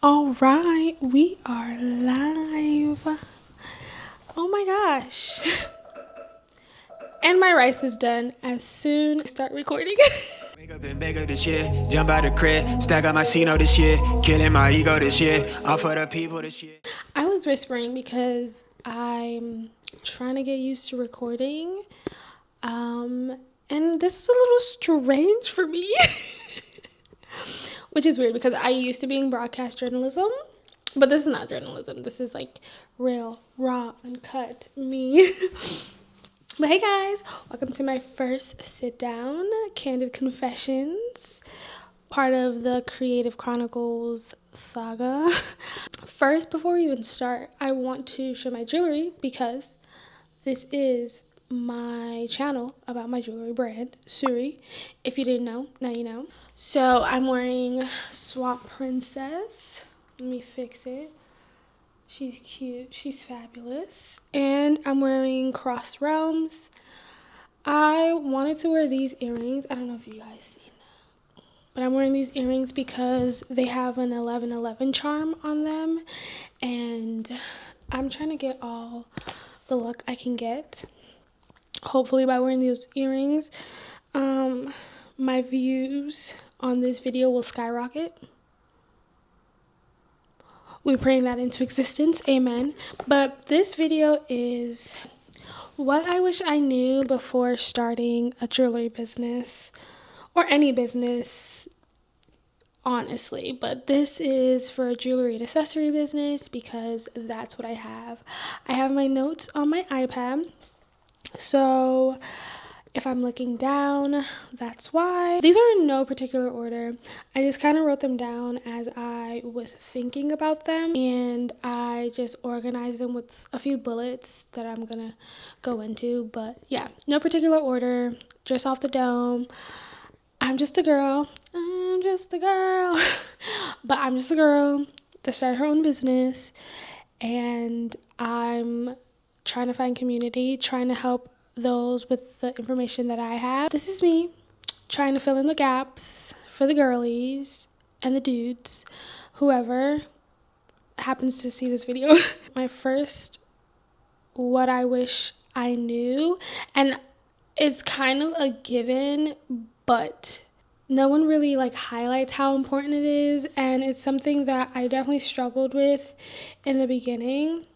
All right, we are live. Oh my gosh. And my rice is done as soon as I start recording. Wake up and bake up this year, jump out the crib, stack up my C-note this year, killing my ego this year, all for the people this year. I was whispering because I'm trying to get used to recording. And this is a little strange for me. Which is weird because I used to be in broadcast journalism. But this is not journalism. This is like real, raw, uncut me. But hey guys, welcome to my first sit down, Candid Confessions, part of the Creative Chronicles saga. First, before we even start, I want to show my jewelry because this is my channel about my jewelry brand, Souri. If you didn't know, now you know. So I'm wearing Swamp Princess. Let me fix it. She's cute. She's fabulous. And I'm wearing Cross Realms. I wanted to wear these earrings. I don't know if you guys seen that. But I'm wearing these earrings because they have an 1111 charm on them. And I'm trying to get all the luck I can get. Hopefully by wearing these earrings, my views on this video will skyrocket. We're praying that into existence. Amen. But this video is what I wish I knew before starting a jewelry business or any business, honestly. But this is for a jewelry and accessory business because that's what I have. I have my notes on my iPad. So if I'm looking down, that's why. These are in no particular order. I just kind of wrote them down as I was thinking about them, and I just organized them with a few bullets that I'm gonna go into. But yeah, no particular order, just off the dome. I'm just a girl. I'm just a girl. But I'm just a girl that started her own business, and I'm trying to find community, trying to help those with the information that I have. This is me trying to fill in the gaps for the girlies and the dudes, whoever happens to see this video. My first, what I wish I knew, and it's kind of a given, but no one really highlights how important it is, and it's something that I definitely struggled with in the beginning,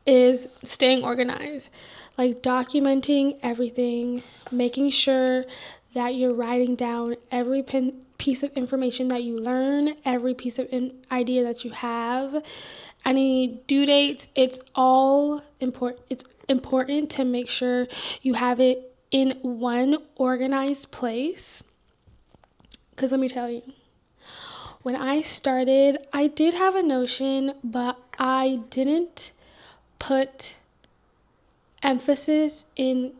is staying organized. Documenting everything, making sure that you're writing down every piece of information that you learn, every piece of idea that you have, any due dates. It's all important. It's important to make sure you have it in one organized place. Because let me tell you, when I started, I did have a Notion, but I didn't put emphasis in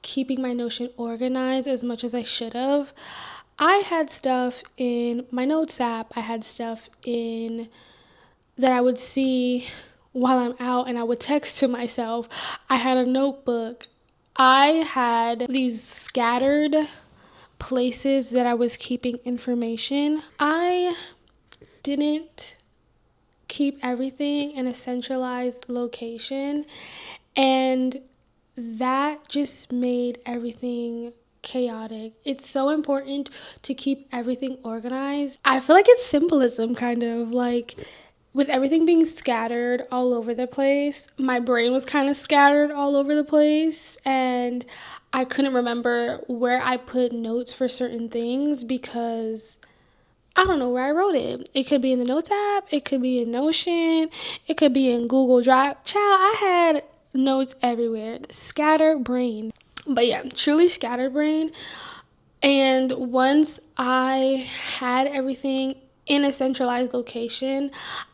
keeping my Notion organized as much as I should have. I had stuff in my notes app. I had stuff in that I would see while I'm out, and I would text to myself. I had a notebook. I had these scattered places that I was keeping information. I didn't keep everything in a centralized location, and that just made everything chaotic. It's so important to keep everything organized. I feel like it's symbolism, kind of with everything being scattered all over the place. My brain was kind of scattered all over the place, and I couldn't remember where I put notes for certain things because I don't know where I wrote it. It could be in the Notes app. It could be in Notion. It could be in Google Drive. Child, I had notes everywhere. Scattered brain. But yeah, truly scattered brain. And once I had everything in a centralized location,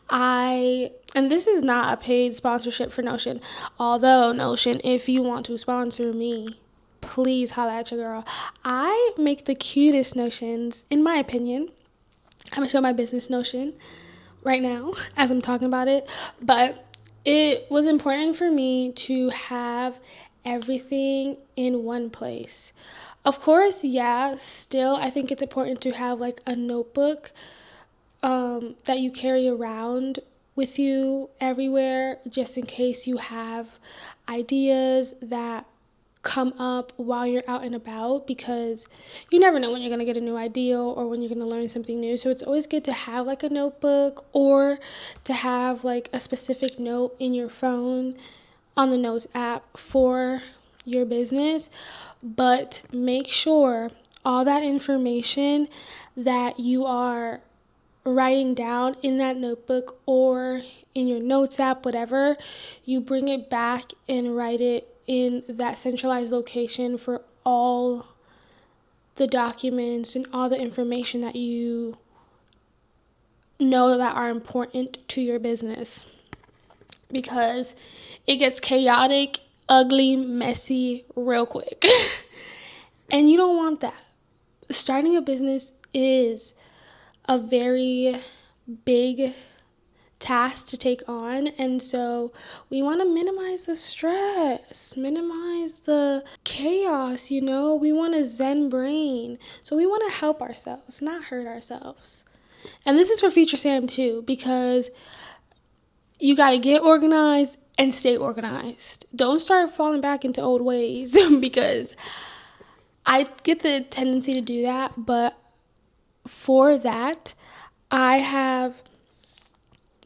and this is not a paid sponsorship for Notion. Although, Notion, if you want to sponsor me, please holla at your girl. I make the cutest Notions, in my opinion. I'm going to show my business Notion right now as I'm talking about it. But it was important for me to have everything in one place. Of course, yeah, still I think it's important to have a notebook that you carry around with you everywhere, just in case you have ideas that come up while you're out and about, because you never know when you're going to get a new idea or when you're going to learn something new. So it's always good to have like a notebook, or to have like a specific note in your phone on the notes app for your business. But make sure all that information that you are writing down in that notebook or in your notes app, whatever, you bring it back and write it in that centralized location for all the documents and all the information that you know that are important to your business, because it gets chaotic, ugly, messy real quick. And you don't want that. Starting a business is a very big task to take on, and so we want to minimize the stress, minimize the chaos, we want a zen brain, so we want to help ourselves, not hurt ourselves. And this is for future Sam too, because you got to get organized and stay organized. Don't start falling back into old ways because I get the tendency to do that, but for that, I have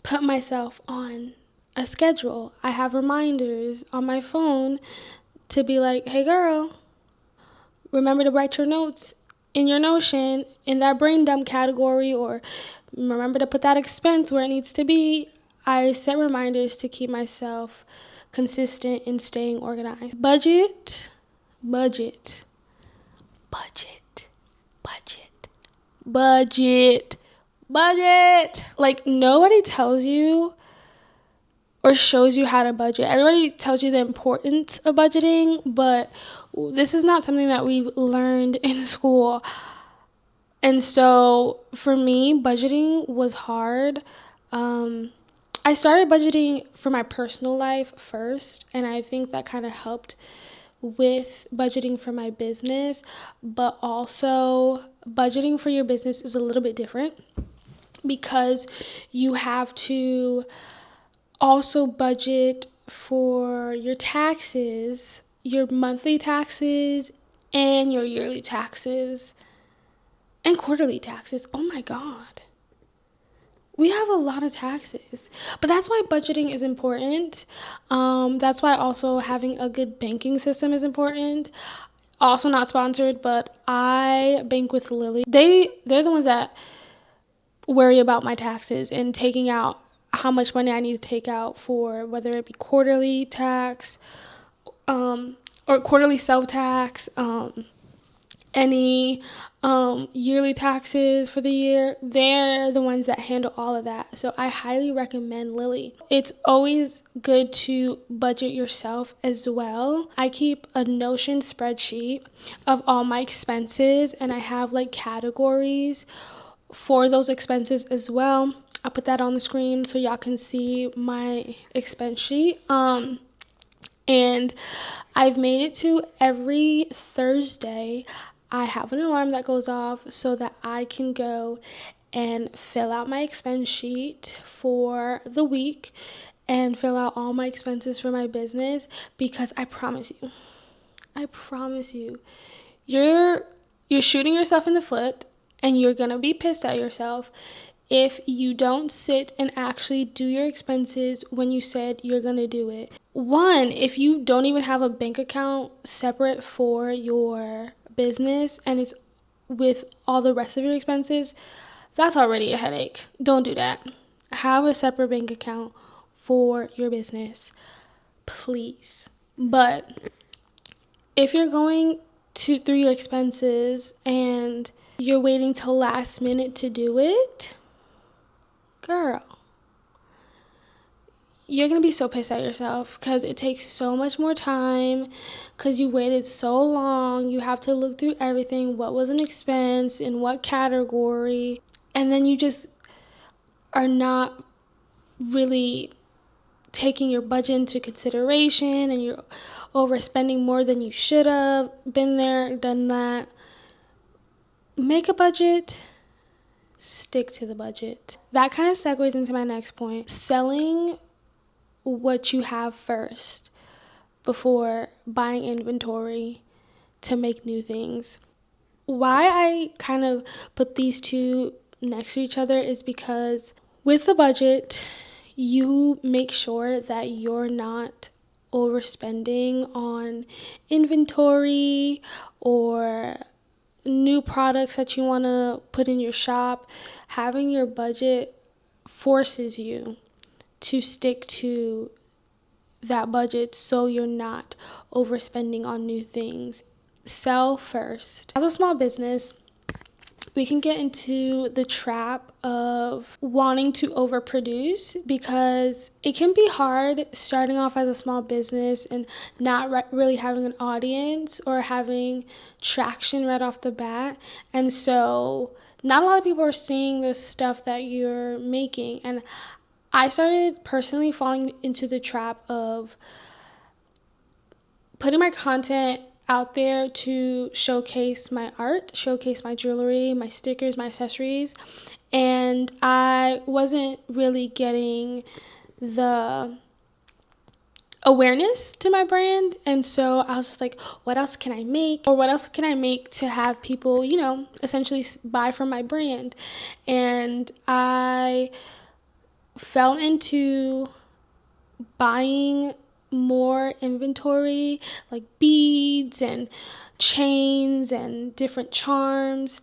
put myself on a schedule. I have reminders on my phone to be like, hey girl, remember to write your notes in your Notion in that brain dump category, or remember to put that expense where it needs to be. I set reminders to keep myself consistent in staying organized. Budget. Like, nobody tells you or shows you how to budget. Everybody tells you the importance of budgeting, but this is not something that we've learned in school. And so for me, budgeting was hard. I started budgeting for my personal life first, and I think that kind of helped with budgeting for my business. But also, budgeting for your business is a little bit different, because you have to also budget for your taxes, your monthly taxes, and your yearly taxes, and quarterly taxes. Oh my God. We have a lot of taxes, but that's why budgeting is important. That's why also having a good banking system is important. Also not sponsored, but I bank with Lily. They're the ones that worry about my taxes and taking out how much money I need to take out for whether it be quarterly tax, or quarterly self-tax, any yearly taxes for the year. They're the ones that handle all of that. So I highly recommend Lily. It's always good to budget yourself as well. I keep a Notion spreadsheet of all my expenses, and I have like categories for those expenses as well. I'll put that on the screen so y'all can see my expense sheet. And I've made it to every Thursday I have an alarm that goes off so that I can go and fill out my expense sheet for the week and fill out all my expenses for my business, because I promise you, you're shooting yourself in the foot, and you're gonna be pissed at yourself if you don't sit and actually do your expenses when you said you're gonna do it. One, if you don't even have a bank account separate for your business and it's with all the rest of your expenses, that's already a headache. Don't do that. Have a separate bank account for your business, please. But if you're going through your expenses and you're waiting till last minute to do it, girl, you're going to be so pissed at yourself, because it takes so much more time, because you waited so long. You have to look through everything, what was an expense, in what category, and then you just are not really taking your budget into consideration, and you're overspending more than you should have. Been there, done that. Make a budget, stick to the budget. That kind of segues into my next point. Selling what you have first before buying inventory to make new things. Why I kind of put these two next to each other is because with the budget, you make sure that you're not overspending on inventory or new products that you want to put in your shop. Having your budget forces you to stick to that budget so you're not overspending on new things. Sell first. As a small business, we can get into the trap of wanting to overproduce because it can be hard starting off as a small business and not really having an audience or having traction right off the bat. And so not a lot of people are seeing the stuff that you're making. And I started personally falling into the trap of putting my content out there to showcase my art, showcase my jewelry, my stickers, my accessories, and I wasn't really getting the awareness to my brand. And so I was just like, what else can I make? Or what else can I make to have people, essentially buy from my brand? And I fell into buying more inventory, like beads and chains and different charms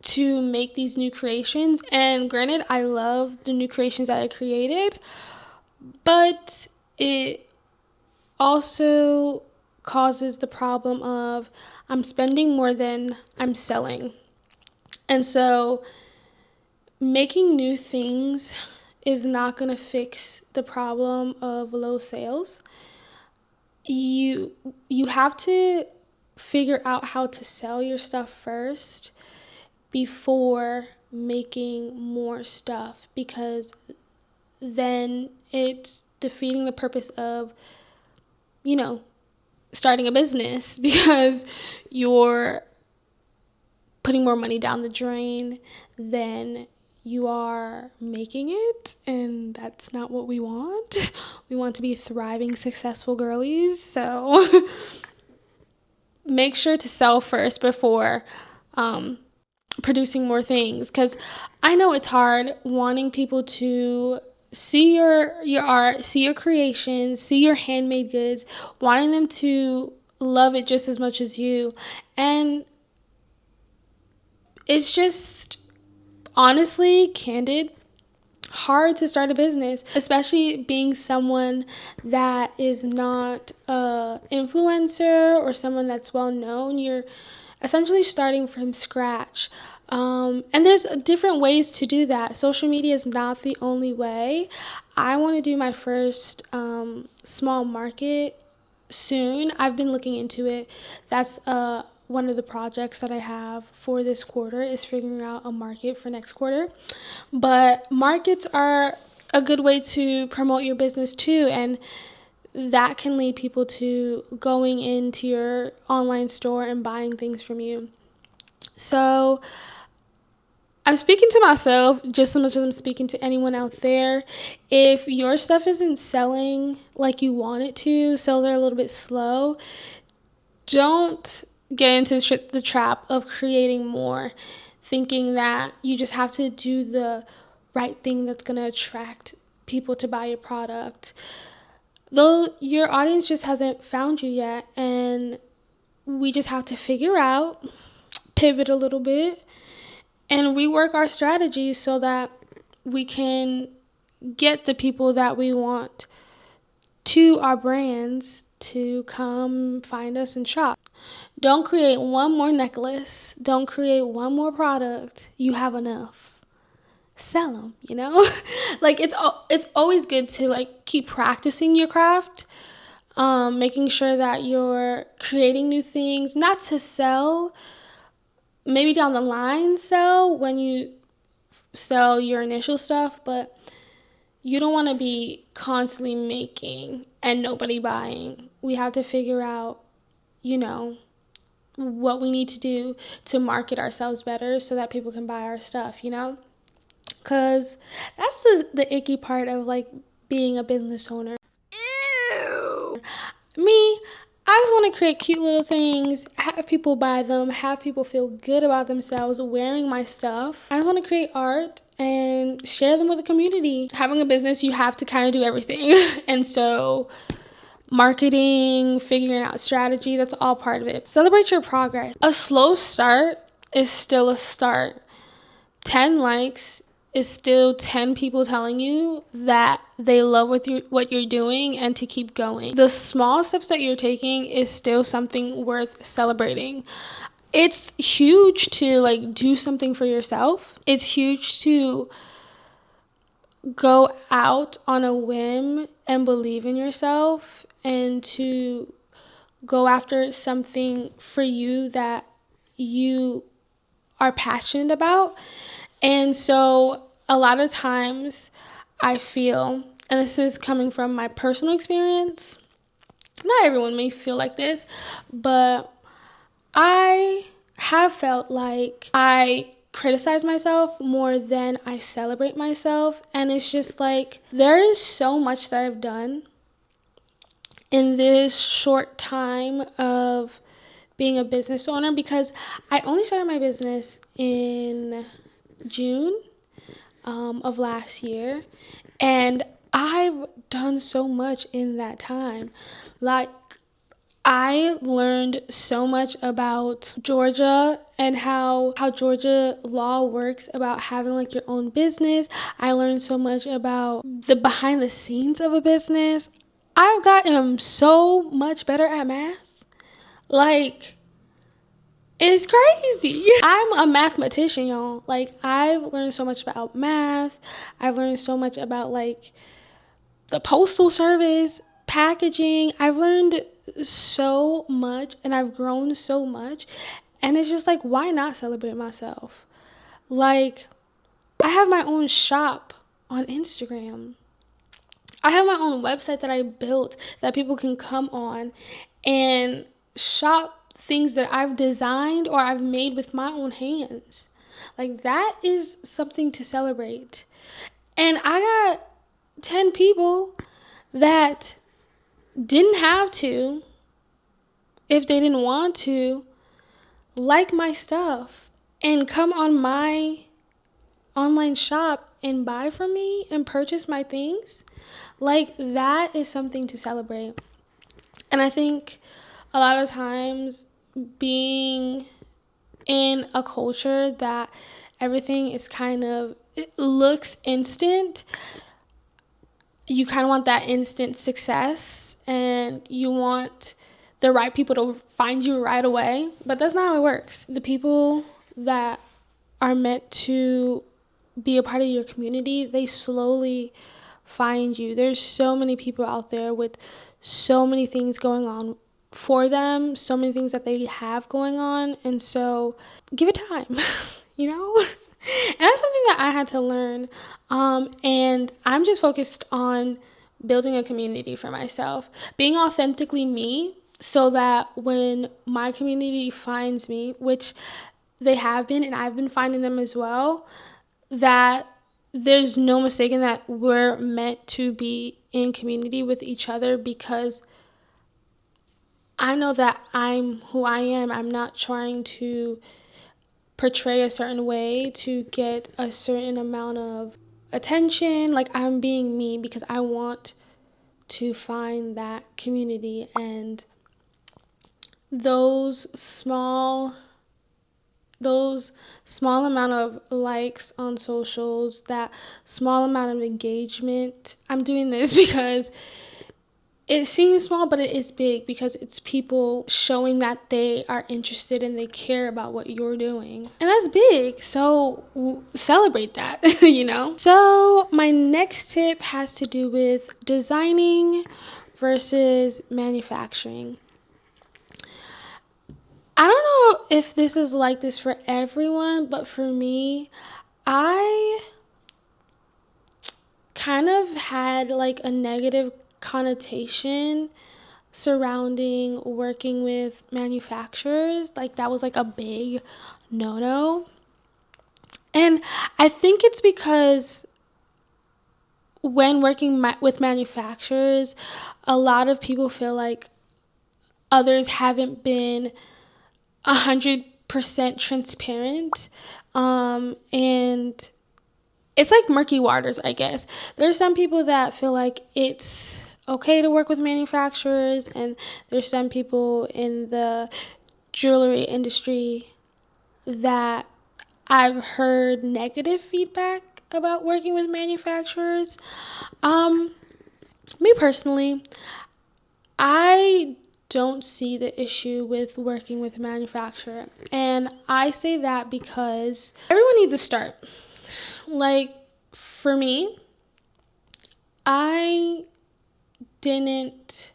to make these new creations. And granted, I love the new creations that I created, but it also causes the problem of I'm spending more than I'm selling. And so making new things is not going to fix the problem of low sales. You have to figure out how to sell your stuff first before making more stuff, because then it's defeating the purpose of, starting a business, because you're putting more money down the drain than you are making it, and that's not what we want. We want to be thriving, successful girlies. So make sure to sell first before producing more things, because I know it's hard wanting people to see your art, see your creations, see your handmade goods, wanting them to love it just as much as you. And it's just, honestly, candid, hard to start a business, especially being someone that is not a influencer or someone that's well known. You're essentially starting from scratch. And there's different ways to do that. Social media is not the only way. I want to do my first small market soon. I've been looking into it. That's one of the projects that I have for this quarter, is figuring out a market for next quarter. But markets are a good way to promote your business too, and that can lead people to going into your online store and buying things from you. So I'm speaking to myself just as much as I'm speaking to anyone out there. If your stuff isn't selling like you want it to, sales are a little bit slow, don't get into the trap of creating more, thinking that you just have to do the right thing that's going to attract people to buy your product. Though your audience just hasn't found you yet, and we just have to figure out, pivot a little bit, and rework our strategies so that we can get the people that we want to our brands to come find us and shop. Don't create one more necklace. Don't create one more product. You have enough. Sell them, like it's always good to keep practicing your craft, making sure that you're creating new things, not to sell, maybe down the line sell when you sell your initial stuff, but you don't want to be constantly making and nobody buying. We have to figure out, what we need to do to market ourselves better so that people can buy our stuff, you know? Because that's the icky part of like being a business owner. Ew. Me, I just want to create cute little things, have people buy them, have people feel good about themselves wearing my stuff. I just want to create art and share them with the community. Having a business, you have to kind of do everything. And so marketing, figuring out strategy, that's all part of it. Celebrate your progress. A slow start is still a start. 10 likes is still 10 people telling you that they love what you're doing and to keep going. The small steps that you're taking is still something worth celebrating. It's huge to like do something for yourself. It's huge to go out on a whim and believe in yourself and to go after something for you that you are passionate about. And so a lot of times I feel, and this is coming from my personal experience, not everyone may feel like this, but I have felt like I criticize myself more than I celebrate myself. And it's just like, there is so much that I've done in this short time of being a business owner, because I only started my business in June of last year, and I've done so much in that time. Like, I learned so much about Georgia and how Georgia law works about having like your own business. I learned so much about the behind the scenes of a business. I've gotten so much better at math. Like, it's crazy. I'm a mathematician, y'all. Like, I've learned so much about math. I've learned so much about like the postal service, packaging. I've learned so much and I've grown so much. And it's just like, why not celebrate myself? Like, I have my own shop on Instagram. I have my own website that I built that people can come on and shop things that I've designed or I've made with my own hands. Like, that is something to celebrate. And I got 10 people that didn't have to, if they didn't want to, like my stuff and come on my online shop and buy from me and purchase my things. Like, that is something to celebrate. And I think a lot of times being in a culture that everything is kind of, it looks instant, you kind of want that instant success and you want the right people to find you right away. But that's not how it works. The people that are meant to be a part of your community, they slowly find you. There's so many people out there with so many things going on for them, so many things that they have going on, and so give it time. You know? And that's something that I had to learn, and I'm just focused on building a community for myself, being authentically me, so that when my community finds me, which they have been and I've been finding them as well, that there's no mistaking that we're meant to be in community with each other, because I know that I'm who I am. I'm not trying to portray a certain way to get a certain amount of attention. Like, I'm being me because I want to find that community, and those small amount of likes on socials, that small amount of engagement. I'm doing this because it seems small, but it is big, because it's people showing that they are interested and they care about what you're doing. And that's big. So celebrate that, you know? So my next tip has to do with designing versus manufacturing. I don't know if this is like this for everyone, but for me, I kind of had like a negative connotation surrounding working with manufacturers. Like, that was like a big no-no. And I think it's because when working with manufacturers, a lot of people feel like others haven't been 100% transparent. And it's like murky waters, I guess. There's some people that feel like it's okay to work with manufacturers, and there's some people in the jewelry industry that I've heard negative feedback about working with manufacturers. Me personally, I don't see the issue with working with a manufacturer. And I say that because everyone needs a start. Like, for me, I didn't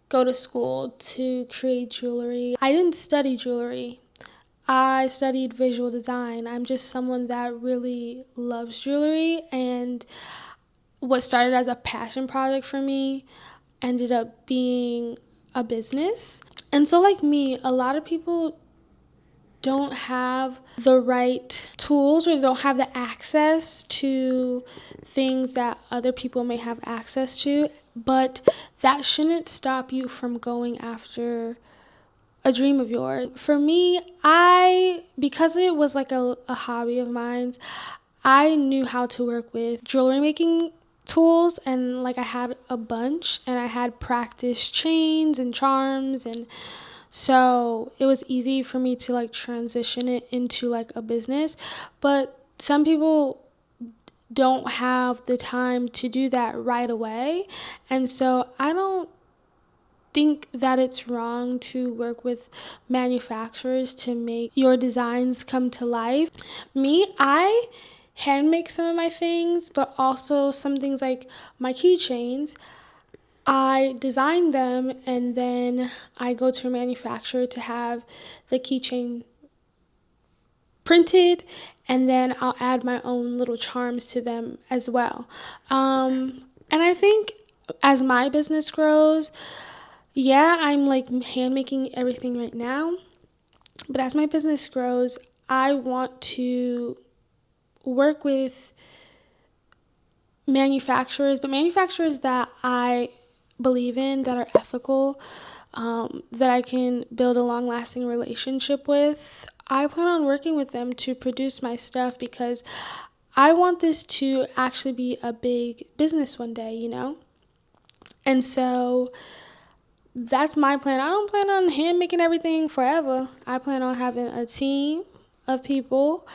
go to school to create jewelry. I didn't study jewelry. I studied visual design. I'm just someone that really loves jewelry, and what started as a passion project for me ended up being a business. And so, like me, a lot of people don't have the right tools or don't have the access to things that other people may have access to, but that shouldn't stop you from going after a dream of yours. For me, because it was like a hobby of mine, I knew how to work with jewelry making tools, and like I had a bunch, and I had practice chains and charms, and so it was easy for me to like transition it into like a business. But some people don't have the time to do that right away, and so I don't think that it's wrong to work with manufacturers to make your designs come to life. Me, I hand make some of my things, but also some things like my keychains, I design them and then I go to a manufacturer to have the keychain printed, and then I'll add my own little charms to them as well. And I think as my business grows, yeah, I'm like hand making everything right now, but as my business grows, I want to work with manufacturers, but manufacturers that I believe in, that are ethical, that I can build a long-lasting relationship with. I plan on working with them to produce my stuff because I want this to actually be a big business one day, you know? And so that's my plan. I don't plan on hand making everything forever. I plan on having a team of people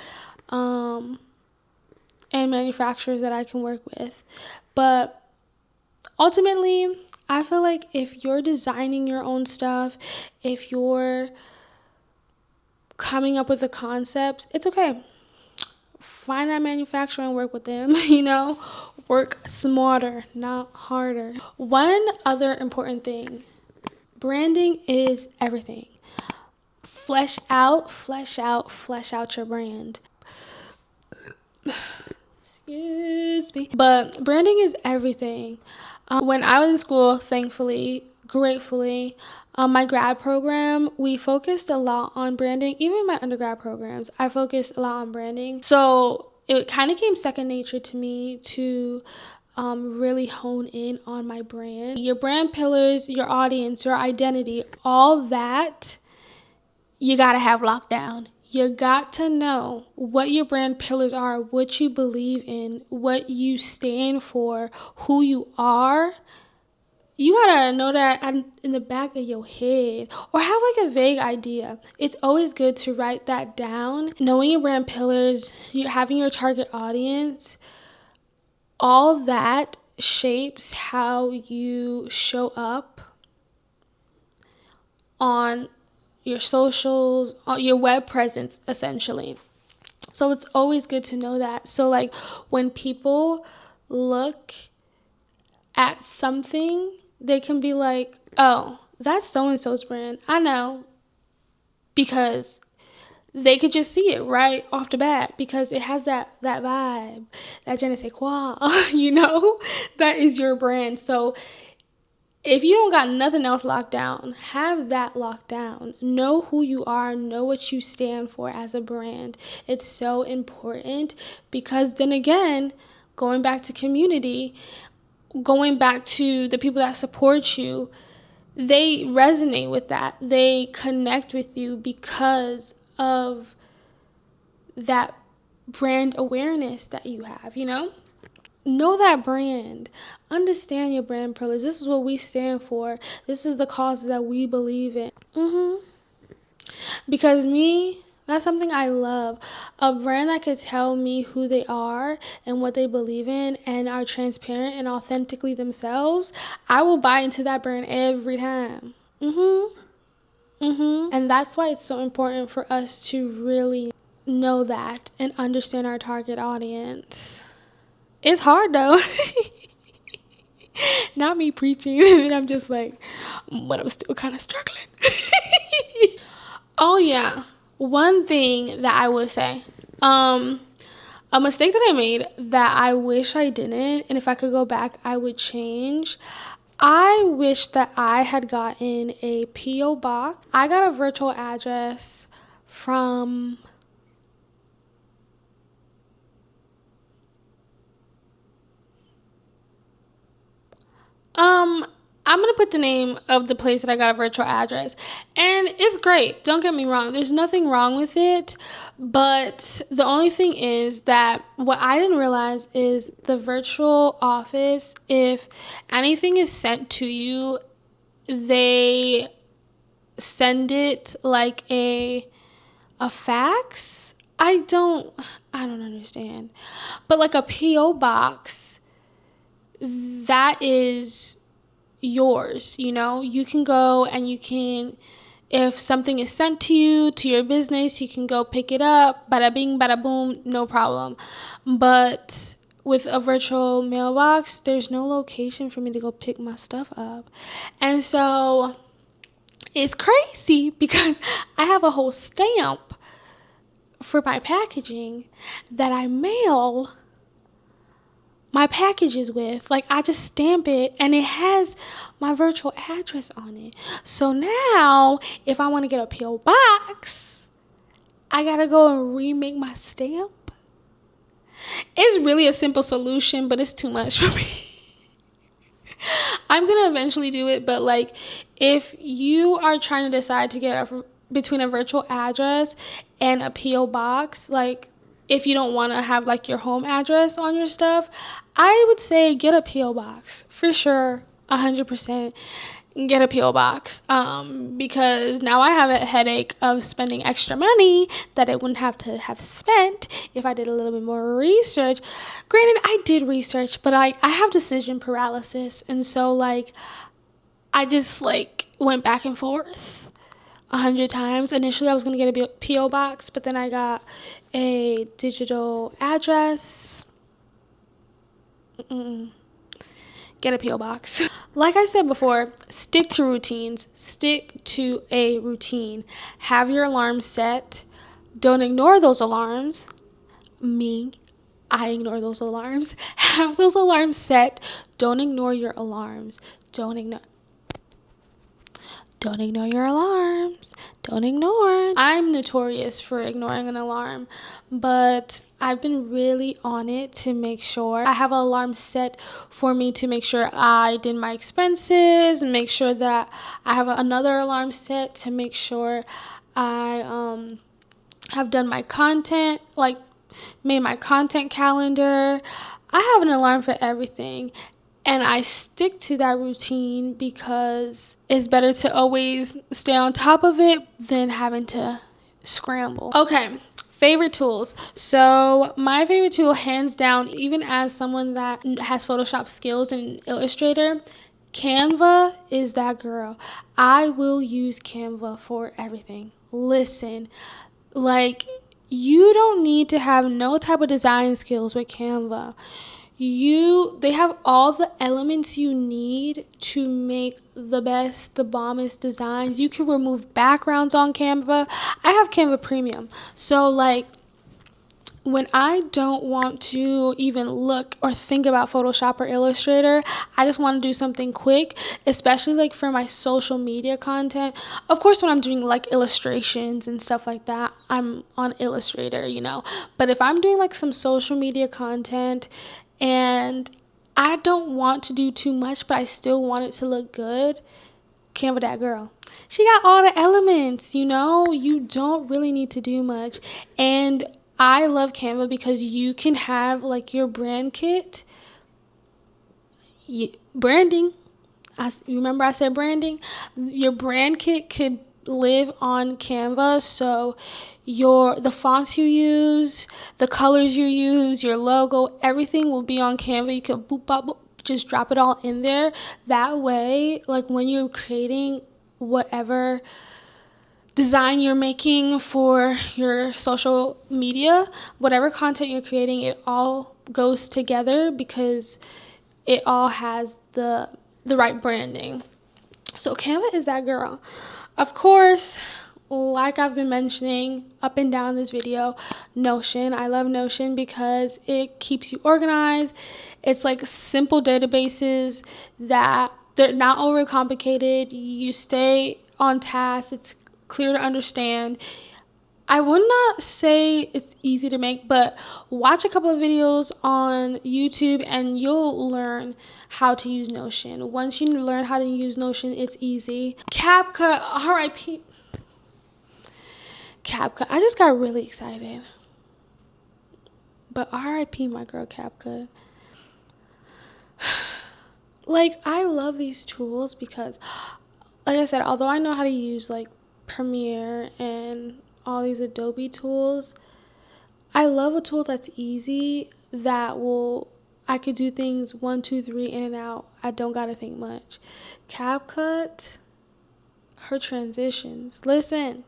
and manufacturers that I can work with. But ultimately, I feel like if you're designing your own stuff, if you're coming up with the concepts, it's okay. Find that manufacturer and work with them, you know? Work smarter, not harder. One other important thing, branding is everything. Flesh out your brand. Excuse me. But branding is everything. When I was in school, thankfully, gratefully, my grad program, we focused a lot on branding. Even my undergrad programs, I focused a lot on branding. So it kind of came second nature to me to really hone in on my brand. Your brand pillars, your audience, your identity, all that you gotta have locked down. You got to know what your brand pillars are, what you believe in, what you stand for, who you are. You gotta know that in the back of your head, or have like a vague idea. It's always good to write that down. Knowing your brand pillars, having your target audience, all that shapes how you show up on your socials, your web presence, essentially. So it's always good to know that. So like when people look at something, they can be like, oh, that's so-and-so's brand. I know, because they could just see it right off the bat because it has that vibe, that je ne sais quoi, you know, that is your brand. So If you don't got nothing else locked down, have that locked down. Know who you are, know what you stand for as a brand. It's so important because then again, going back to community, going back to the people that support you, they resonate with that. They connect with you because of that brand awareness that you have, you know? Know that brand. Understand your brand pillars. This is what we stand for. This is the causes that we believe in. Because that's something I love. A brand that could tell me who they are and what they believe in and are transparent and authentically themselves, I will buy into that brand every time. And that's why it's so important for us to really know that and understand our target audience. It's hard though. Not me preaching, and I'm just like, but I'm still kind of struggling. Oh yeah, one thing that I would say, a mistake that I made that I wish I didn't, and if I could go back, I would change. I wish that I had gotten a P.O. box. I got a virtual address from I'm going to put the name of the place that I got a virtual address. And it's great. Don't get me wrong. There's nothing wrong with it. But the only thing is that what I didn't realize is the virtual office, if anything is sent to you, they send it like a fax. I don't understand. But like a P.O. box, that is yours, you know? You can go and if something is sent to you, to your business, you can go pick it up, bada bing, bada boom, no problem. But with a virtual mailbox, there's no location for me to go pick my stuff up. And so it's crazy because I have a whole stamp for my packaging that I mail my packages with. Like, I just stamp it and it has my virtual address on it. So now if I want to get a P.O. box, I gotta go and remake my stamp. It's really a simple solution, but it's too much for me. I'm gonna eventually do it, but like, if you are trying to decide to get between a virtual address and a P.O. box, like, if you don't want to have like your home address on your stuff, I would say get a P.O. box for sure. 100% get a P.O. box, because now I have a headache of spending extra money that I wouldn't have to have spent if I did a little bit more research. Granted, I did research, but I have decision paralysis, and so like I just like went back and forth 100 times. Initially, I was going to get a P.O. box, but then I got a digital address. Get a P.O. box. Like I said before, stick to routines. Stick to a routine. Have your alarm set. Don't ignore those alarms. I ignore those alarms. Have those alarms set. Don't ignore your alarms. Don't ignore your alarms. Don't ignore. I'm notorious for ignoring an alarm, but I've been really on it to make sure I have an alarm set for me to make sure I did my expenses, and make sure that I have another alarm set to make sure I have done my content, like made my content calendar. I have an alarm for everything. And I stick to that routine because it's better to always stay on top of it than having to scramble. Okay, favorite tools. So my favorite tool, hands down, even as someone that has Photoshop skills and Illustrator, Canva is that girl. I will use Canva for everything. Listen, like, you don't need to have no type of design skills with Canva. They have all the elements you need to make the bombest designs. You can remove backgrounds on Canva. I have Canva Premium. So like, when I don't want to even look or think about Photoshop or Illustrator, I just want to do something quick, especially like for my social media content. Of course, when I'm doing like illustrations and stuff like that, I'm on Illustrator, But if I'm doing like some social media content and I don't want to do too much, but I still want it to look good, Canva that girl. She got all the elements, you don't really need to do much. And I love Canva because you can have like your brand kit, branding. You remember I said branding? Your brand kit could live on Canva. So the fonts you use, the colors you use, your logo, everything will be on Canva. You can boop, bop, boop, just drop it all in there. That way, like when you're creating whatever design you're making for your social media, whatever content you're creating, it all goes together because it all has the right branding. So Canva is that girl. Of course, like I've been mentioning up and down this video, Notion. I love Notion because it keeps you organized. It's like simple databases that they're not overcomplicated. You stay on task. It's clear to understand. I would not say it's easy to make, but watch a couple of videos on YouTube and you'll learn how to use Notion. Once you learn how to use Notion, it's easy. CapCut, RIP. CapCut, I just got really excited. But RIP my girl CapCut. Like, I love these tools because, like I said, although I know how to use like Premiere and all these Adobe tools, I love a tool that's easy I could do things 1, 2, 3 in and out. I don't gotta think much. CapCut, her transitions. Listen,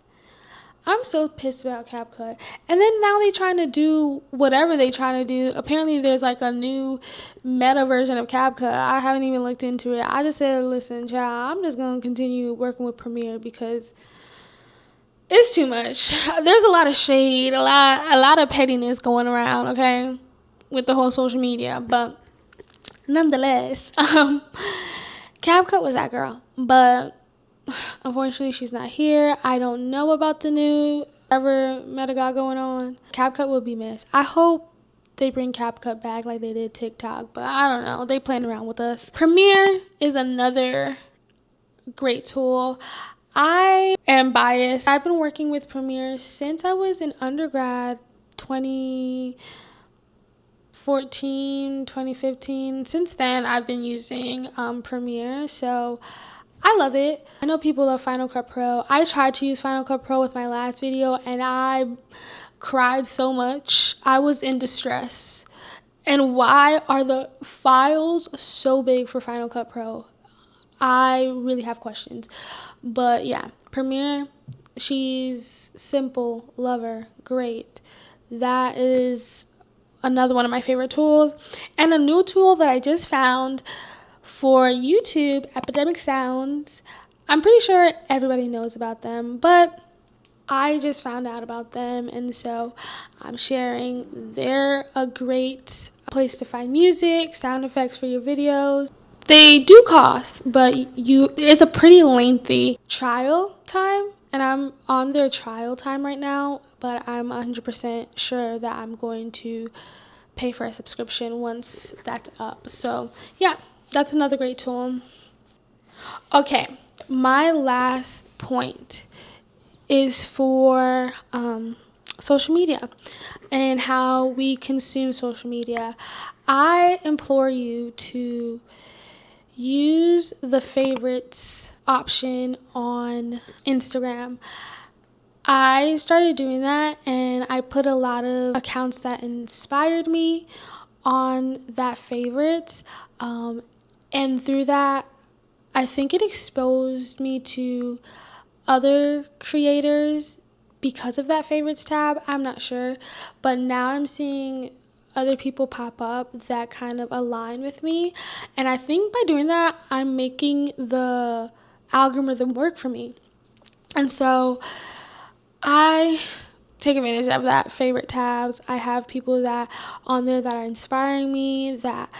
I'm so pissed about CapCut. And then now they trying to do whatever they trying to do. Apparently there's like a new meta version of CapCut. I haven't even looked into it. I just said, listen, child, I'm just gonna continue working with Premiere because it's too much. There's a lot of shade, a lot of pettiness going around, okay, with the whole social media. But nonetheless, CapCut was that girl. But unfortunately, she's not here. I don't know about the new whatever meta got going on. CapCut will be missed. I hope they bring CapCut back like they did TikTok, but I don't know. They playing around with us. Premiere is another great tool. I am biased. I've been working with Premiere since I was in undergrad, 2014, 2015. Since then, I've been using Premiere, so I love it. I know people love Final Cut Pro. I tried to use Final Cut Pro with my last video, and I cried so much. I was in distress. And why are the files so big for Final Cut Pro? I really have questions. But yeah, Premiere, she's simple, love her, great. That is another one of my favorite tools. And a new tool that I just found for YouTube, Epidemic Sounds. I'm pretty sure everybody knows about them, but I just found out about them, and so I'm sharing. They're a great place to find music, sound effects for your videos. They do cost, but it's a pretty lengthy trial time, and I'm on their trial time right now, but I'm 100% sure that I'm going to pay for a subscription once that's up. So yeah, that's another great tool. Okay, my last point is for social media and how we consume social media. I implore you to use the favorites option on Instagram. I started doing that, and I put a lot of accounts that inspired me on that favorites, and through that, I think it exposed me to other creators because of that favorites tab. I'm not sure, but now I'm seeing other people pop up that kind of align with me, and I think by doing that, I'm making the algorithm work for me. And so I take advantage of that favorite tabs. I have people that on there that are inspiring me, that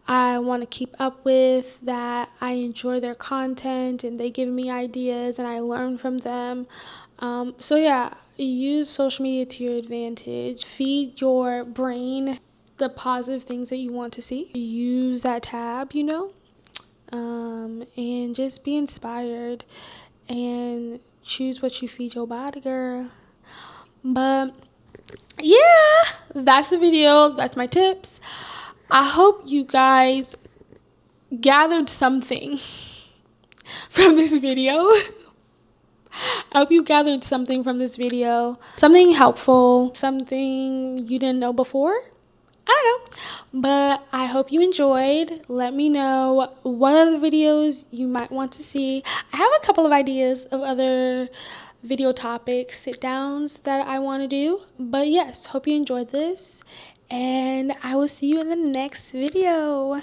I want to keep up with, that I enjoy their content and they give me ideas and I learn from them. So yeah, use social media to your advantage. Feed your brain the positive things that you want to see. Use that tab, and just be inspired and choose what you feed your body, girl. But yeah, that's the video. That's my tips. I hope you guys gathered something from this video. I hope you gathered something from this video. Something helpful, something you didn't know before. I don't know, but I hope you enjoyed. Let me know what other videos you might want to see. I have a couple of ideas of other video topics, sit downs that I want to do. But yes, hope you enjoyed this, and I will see you in the next video.